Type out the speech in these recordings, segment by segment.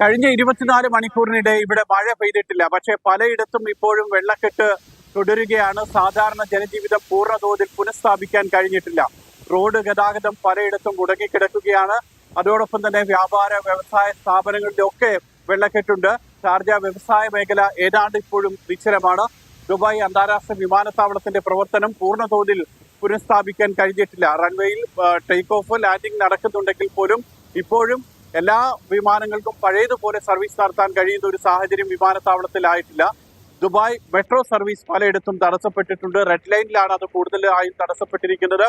കഴിഞ്ഞ 24 മണിക്കൂറിനിടെ ഇവിടെ മഴ പെയ്തിട്ടില്ല. പക്ഷേ പലയിടത്തും ഇപ്പോഴും വെള്ളക്കെട്ട് തുടരുകയാണ്. സാധാരണ ജനജീവിതം പൂർണ്ണതോതിൽ പുനഃസ്ഥാപിക്കാൻ കഴിഞ്ഞിട്ടില്ല. റോഡ് ഗതാഗതം പലയിടത്തും മുടങ്ങിക്കിടക്കുകയാണ്. അതോടൊപ്പം തന്നെ വ്യാപാര വ്യവസായ സ്ഥാപനങ്ങളിലൊക്കെ വെള്ളക്കെട്ടുണ്ട്. ഷാർജ വ്യവസായ മേഖല ഏതാണ്ട് ഇപ്പോഴും നിശ്ചലമാണ്. ദുബായ് അന്താരാഷ്ട്ര വിമാനത്താവളത്തിന്റെ പ്രവർത്തനം പൂർണ്ണതോതിൽ പുനഃസ്ഥാപിക്കാൻ കഴിഞ്ഞിട്ടില്ല. റൺവേയിൽ ടേക്ക് ഓഫ് ലാൻഡിംഗ് നടക്കുന്നുണ്ടെങ്കിൽ പോലും ഇപ്പോഴും എല്ലാ വിമാനങ്ങൾക്കും പഴയതുപോലെ സർവീസ് നടത്താൻ കഴിയുന്ന ഒരു സാഹചര്യം വിമാനത്താവളത്തിലായിട്ടില്ല. ദുബായ് മെട്രോ സർവീസ് പലയിടത്തും തടസ്സപ്പെട്ടിട്ടുണ്ട്. റെഡ് ലൈനിലാണ് അത് കൂടുതലായും തടസ്സപ്പെട്ടിരിക്കുന്നത്.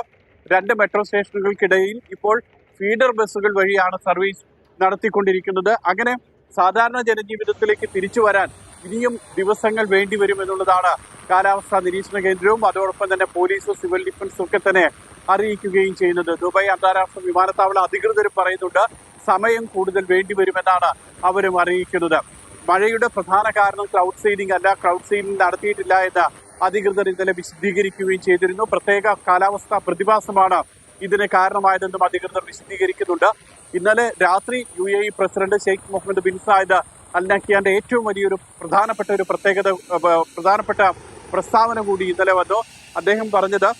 2 മെട്രോ സ്റ്റേഷനുകൾക്കിടയിൽ ഇപ്പോൾ ഫീഡർ ബസ്സുകൾ വഴിയാണ് സർവീസ് നടത്തിക്കൊണ്ടിരിക്കുന്നത്. അങ്ങനെ സാധാരണ ജനജീവിതത്തിലേക്ക് തിരിച്ചു വരാൻ ഇനിയും ദിവസങ്ങൾ വേണ്ടിവരും എന്നുള്ളതാണ് കാലാവസ്ഥാ നിരീക്ഷണ കേന്ദ്രവും അതോടൊപ്പം തന്നെ പോലീസും സിവിൽ ഡിഫൻസും ഒക്കെ തന്നെ അറിയിക്കുകയും ചെയ്യുന്നത്. ദുബായ് അന്താരാഷ്ട്ര വിമാനത്താവള അധികൃതരും പറയുന്നുണ്ട് സമയം കൂടുതൽ വേണ്ടിവരുമെന്നാണ് അവരും അറിയിക്കുന്നത്. മഴയുടെ പ്രധാന കാരണം ക്ലൗഡ് സീഡിംഗ് അല്ല, ക്ലൗഡ് സീഡിംഗ് നടത്തിയിട്ടില്ല എന്ന് അധികൃതർ ഇന്നലെ വിശദീകരിക്കുകയും ചെയ്തിരുന്നു. പ്രത്യേക കാലാവസ്ഥാ പ്രതിഭാസമാണ് ഇതിന് കാരണമായതെന്നും അധികൃതർ വിശദീകരിക്കുന്നുണ്ട്. ഇന്നലെ രാത്രി UAE president Sheikh Mohammed bin Zayed Al നഹ്യാന്റെ ഏറ്റവും വലിയൊരു പ്രധാനപ്പെട്ട പ്രസ്താവന കൂടി ഇന്നലെ വന്നു. അദ്ദേഹം പറഞ്ഞത്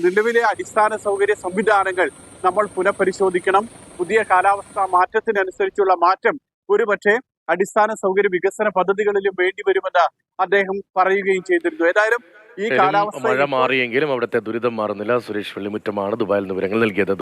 നിലവിലെ അടിസ്ഥാന സൗകര്യ സംവിധാനങ്ങൾ നമ്മൾ പുനഃപരിശോധിക്കണം. പുതിയ കാലാവസ്ഥാ മാറ്റത്തിനനുസരിച്ചുള്ള മാറ്റം ഒരുപക്ഷെ അടിസ്ഥാന സൗകര്യ വികസന പദ്ധതികളിലും വേണ്ടിവരുമെന്ന് അദ്ദേഹം പറയുകയും ചെയ്തിരുന്നു. ഏതായാലും ഈ കാലാവസ്ഥ മഴ മാറിയെങ്കിലും അവിടുത്തെ ദുരിതം മാറുന്നില്ല. സുരേഷ് വെള്ളിമുറ്റമാണ് ദുബായിൽ വിവരങ്ങൾ നൽകിയത്.